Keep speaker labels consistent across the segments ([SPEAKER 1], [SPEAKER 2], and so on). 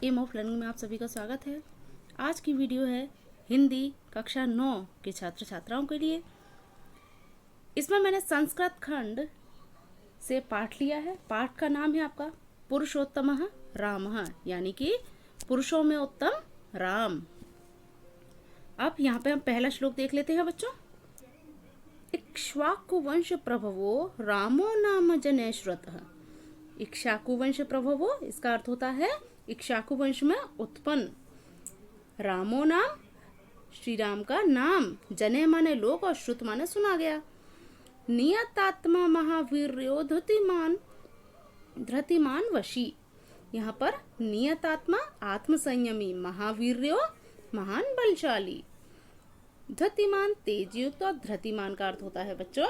[SPEAKER 1] Game of learning में आप सभी का स्वागत है। आज की वीडियो है हिंदी कक्षा 9 के छात्र छात्राओं के लिए। इसमें मैंने संस्कृत खंड से पाठ लिया है। पाठ का नाम है आपका पुरुषोत्तमः रामः, यानी कि पुरुषों में उत्तम राम। अब यहाँ पे हम पहला श्लोक देख लेते हैं बच्चों। इक्ष्वाकु वंश प्रभवो रामो नाम जने श्रुतः। इक्ष्वाकु वंश प्रभवो, इसका अर्थ होता है इक्ष्वाकु वंश में उत्पन्न। रामो नाम, श्री राम का नाम, जने माने लोग और श्रुत माने सुना गया। नियतात्मा महावीर्यो धृतिमान वशी। यहाँ पर नियतात्मा आत्मसंयमी, महावीर्यो महान बलशाली, धृतिमान तेजयुक्त और धृतिमान का अर्थ होता है बच्चों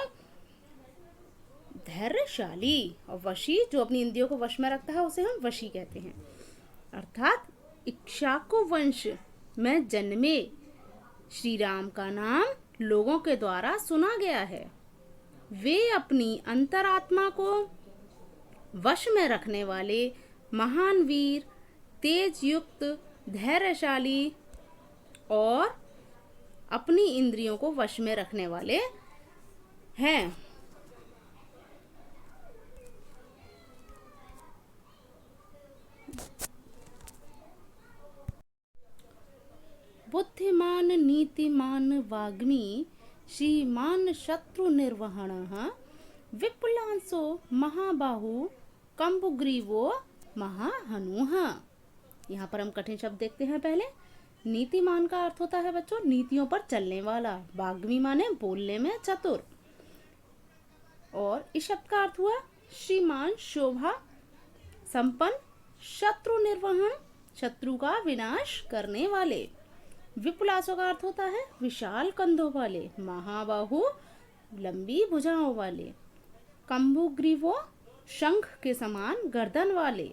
[SPEAKER 1] धैर्यशाली, और वशी जो अपनी इंद्रियों को वश में रखता है उसे हम वशी कहते हैं। अर्थात इक्ष्वाकु वंश में जन्मे श्री राम का नाम लोगों के द्वारा सुना गया है। वे अपनी अंतरात्मा को वश में रखने वाले महान वीर, तेज युक्त, धैर्यशाली और अपनी इंद्रियों को वश में रखने वाले हैं। बुद्धिमान नीतिमान वाग्मी श्रीमान शत्रु निर्वहणः विपुलांसो महाबाहु कंबुग्रीवो महाहनुः। यहाँ पर हम कठिन शब्द देखते हैं। पहले नीतिमान का अर्थ होता है बच्चों नीतियों पर चलने वाला। वाग्मी माने बोलने में चतुर। और इस शब्द का अर्थ हुआ श्रीमान शोभा संपन्न, शत्रु निर्वहन शत्रु का विनाश करने वाले। विपुलासों का अर्थ होता है विशाल कंधों वाले, महाबाहु लंबी भुजाओं वाले, कंबुग्रीवो शंख के समान गर्दन वाले,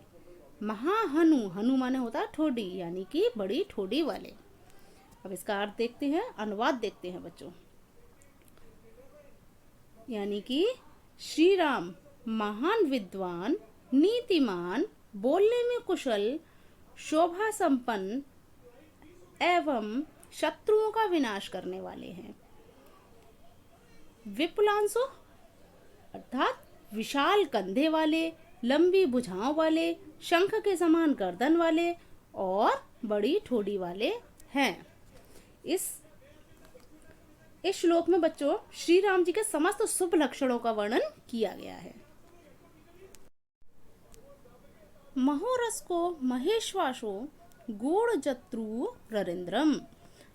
[SPEAKER 1] महाहनु, हनु माने होता है ठोडी, यानी कि बड़ी ठोडी वाले। अब इसका अर्थ देखते हैं, अनुवाद देखते हैं बच्चों। यानी कि श्री राम महान विद्वान, नीतिमान, बोलने में कुशल, शोभा संपन्न एवं शत्रुओं का विनाश करने वाले हैं। विपुलांशो अर्थात विशाल कंधे वाले, लंबी भुजाओं वाले, शंख के समान गर्दन वाले और बड़ी ठोडी वाले हैं। इस श्लोक में बच्चों श्री राम जी के समस्त शुभ लक्षणों का वर्णन किया गया है। महोरस को महेश्वासो गूढ़ जत्रु ररिंद्रम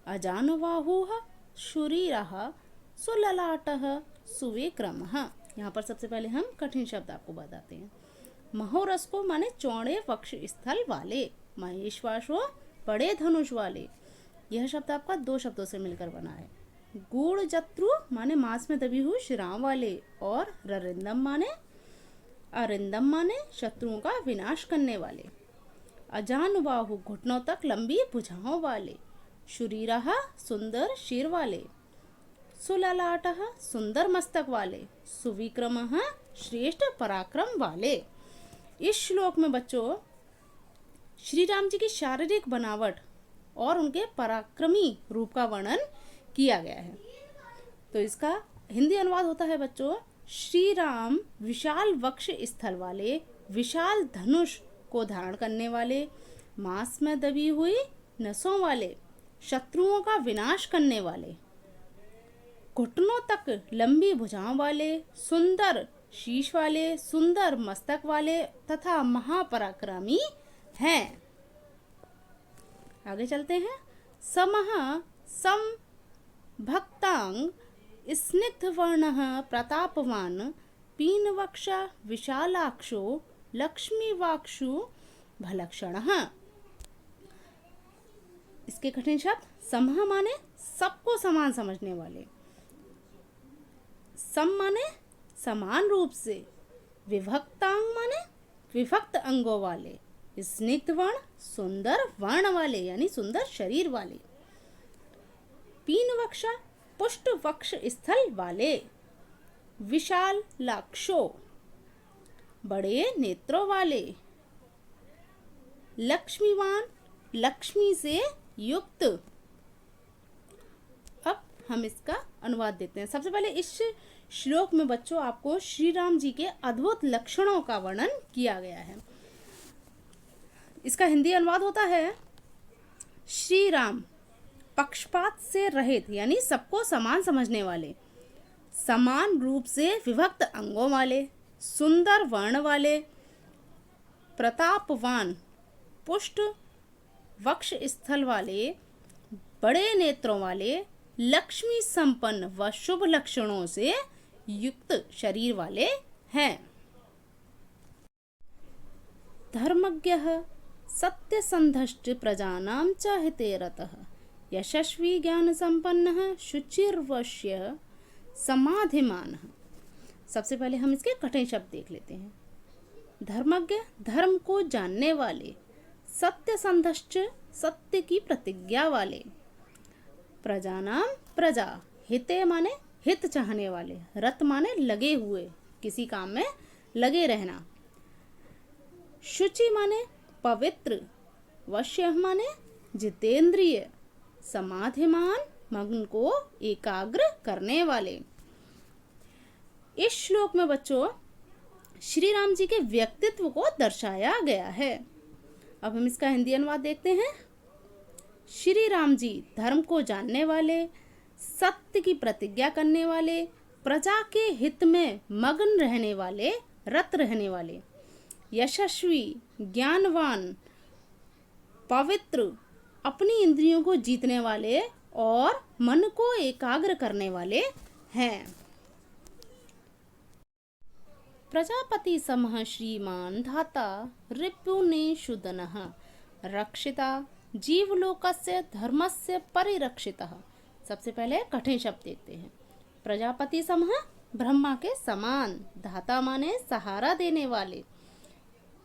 [SPEAKER 1] अजानुबाहुः शूरीरः सुललाटः सुविक्रमः। यहाँ पर सबसे पहले हम कठिन शब्द आपको बताते हैं। महोरस को माने चौड़े वक्ष स्थल वाले, महेश्वासो बड़े धनुष वाले। यह शब्द आपका दो शब्दों से मिलकर बना है। गूढ़ जत्रु माने मांस में दबी हुई शिराओं वाले, और अरिंदम माने शत्रुओं का विनाश करने वाले। अजानुबाहु घुटनों तक लंबी भुजाओं वाले, शूरीरः सुंदर शीर वाले, सुललाटः सुंदर मस्तक वाले, सुविक्रमः श्रेष्ठ पराक्रम वाले। इस श्लोक में बच्चों श्री राम जी की शारीरिक बनावट और उनके पराक्रमी रूप का वर्णन किया गया है। तो इसका हिंदी अनुवाद होता है बच्चों, श्री राम विशाल वक्ष स्थल वाले, विशाल धनुष को धारण करने वाले, मांस में दबी हुई नसों वाले, शत्रुओं का विनाश करने वाले, घुटनों तक लंबी भुजाओं वाले, सुंदर शीश वाले, सुंदर मस्तक वाले तथा महापराक्रमी हैं। आगे चलते हैं। समः सम भक्तांग स्निग्ध वर्णः प्रतापवान, पीनवक्ष विशालाक्षो लक्ष्मीवाक्षु भलक्षणः। इसके कठिन शब्द समः माने सबको समान समझने वाले, सम माने समान रूप से, विभक्तांग माने विभक्त अंगों वाले, स्निग्ध वर्ण सुंदर वर्ण वाले यानी सुंदर शरीर वाले, पीन वक्षा पुष्ट वक्ष स्थल वाले, विशाल लाक्षो बड़े नेत्रों वाले, लक्ष्मीवान, लक्ष्मी से युक्त। अब हम इसका अनुवाद देते हैं। सबसे पहले इस श्लोक में बच्चों आपको श्री राम जी के अद्भुत लक्षणों का वर्णन किया गया है। इसका हिंदी अनुवाद होता है, श्री राम पक्षपात से रहित यानी सबको समान समझने वाले, समान रूप से विभक्त अंगों वाले, सुंदर वर्ण वाले, प्रतापवान, पुष्ट वक्ष स्थल वाले, बड़े नेत्रों वाले, लक्ष्मी संपन्न व शुभ लक्षणों से युक्त शरीर वाले हैं। धर्मज्ञः सत्यसंधश्च प्रजानां च हिते रतः, यशस्वी ज्ञान संपन्नः शुचिर्वश्य समाधिमानः। सबसे पहले हम इसके कठिन शब्द देख लेते हैं। धर्मज्ञ, धर्म को जानने वाले, सत्यसंधश्च, सत्य की प्रतिज्ञा वाले, प्रजानाम, प्रजा, हिते माने हित चाहने वाले, रत माने लगे हुए, किसी काम में लगे रहना, शुचि माने पवित्र, वश्य माने जितेंद्रिय, समाधिमान मन को एकाग्र करने वाले। इस श्लोक में बच्चों श्री राम जी के व्यक्तित्व को दर्शाया गया है। अब हम इसका हिंदी अनुवाद देखते हैं। श्री राम जी धर्म को जानने वाले, सत्य की प्रतिज्ञा करने वाले, प्रजा के हित में मग्न रहने वाले, रत रहने वाले, यशस्वी, ज्ञानवान, पवित्र, अपनी इंद्रियों को जीतने वाले और मन को एकाग्र करने वाले हैं। प्रजापति समः श्रीमान धाता रिपुनिषूदनः, रक्षिता जीवलोकस्य धर्मस्य परिरक्षितः। सबसे पहले कठिन शब्द देखते हैं। प्रजापति समः ब्रह्मा के समान, धाता माने सहारा देने वाले,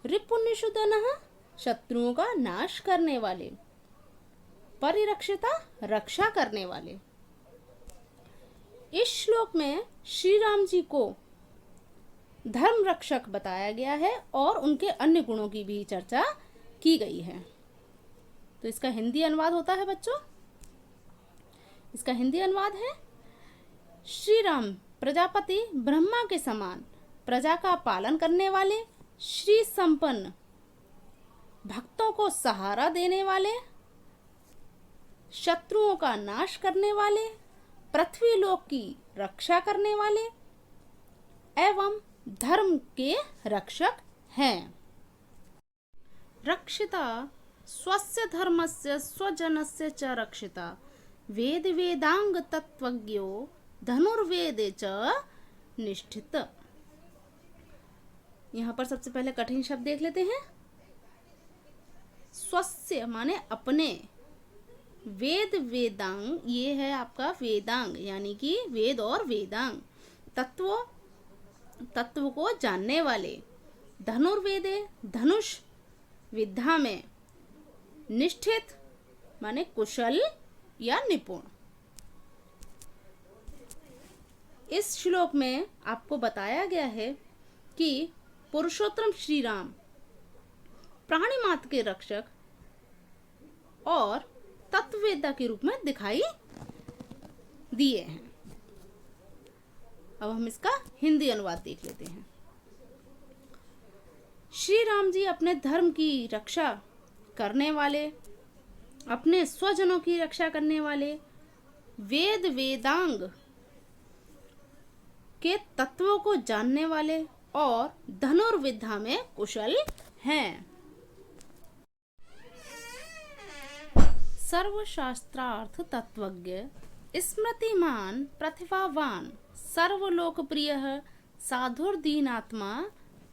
[SPEAKER 1] रिपुनिषूदनः शत्रुओं का नाश करने वाले, परिरक्षिता रक्षा करने वाले। इस श्लोक में श्री राम जी को धर्म रक्षक बताया गया है और उनके अन्य गुणों की भी चर्चा की गई है। तो इसका हिंदी अनुवाद होता है बच्चों, इसका हिंदी अनुवाद है, श्री राम प्रजापति ब्रह्मा के समान, प्रजा का पालन करने वाले, श्री संपन्न, भक्तों को सहारा देने वाले, शत्रुओं का नाश करने वाले, पृथ्वी लोक की रक्षा करने वाले एवं धर्म के रक्षक हैं। रक्षिता स्वस्य धर्मस्य स्वजनस्य च रक्षिता, वेद वेदांग तत्वज्ञो धनुर्वेदे च निष्ठित। यहाँ पर सबसे पहले कठिन शब्द देख लेते हैं। स्वस्य माने अपने, वेद वेदांग ये है आपका वेदांग यानी कि वेद और वेदांग, तत्व को जानने वाले, धनुर्वेदे धनुष विद्या में, निष्ठित माने कुशल या निपुण। इस श्लोक में आपको बताया गया है कि पुरुषोत्तम श्री राम प्राणी मात्र के रक्षक और तत्ववेत्ता के रूप में दिखाई दिए हैं। अब हम इसका हिंदी अनुवाद देख लेते हैं। श्री राम जी अपने धर्म की रक्षा करने वाले, अपने स्वजनों की रक्षा करने वाले, वेद वेदांग के तत्वों को जानने वाले और धनुर्विद्या में कुशल हैं। सर्वशास्त्रार्थ तत्वज्ञ, स्मृतिमान, प्रतिभावान, सर्वलोकप्रियः, साधुर्दीनात्मा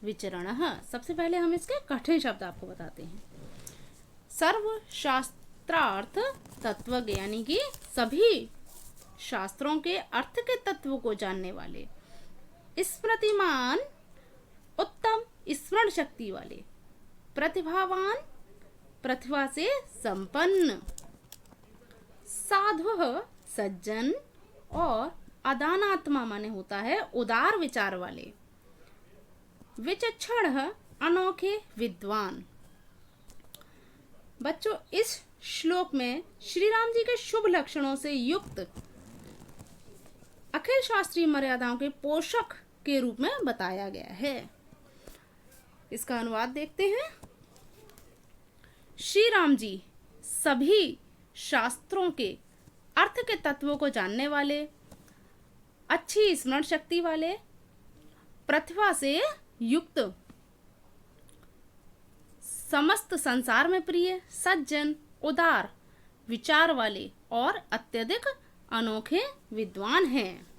[SPEAKER 1] विचरणः। सबसे पहले हम इसके कठिन शब्द आपको बताते हैं। सर्वशास्त्रार्थ तत्वज्ञ यानी कि सभी शास्त्रों के अर्थ के तत्व को जानने वाले, स्मृतिमान उत्तम स्मरण शक्ति वाले, प्रतिभावान प्रतिभा से संपन्न, साधु सज्जन और अदानात्मा माने होता है उदार विचार वाले, विचक्षण अनोखे विद्वान, बच्चों, इस श्लोक में श्री राम जी के शुभ लक्षणों से युक्त अखिल शास्त्रीय मर्यादाओं के पोषक के रूप में बताया गया है। इसका अनुवाद देखते हैं। श्री राम जी सभी शास्त्रों के अर्थ के तत्वों को जानने वाले, अच्छी स्मरण शक्ति वाले, प्रतिभा से युक्त, समस्त संसार में प्रिय, सज्जन, उदार विचार वाले और अत्यधिक अनोखे विद्वान हैं।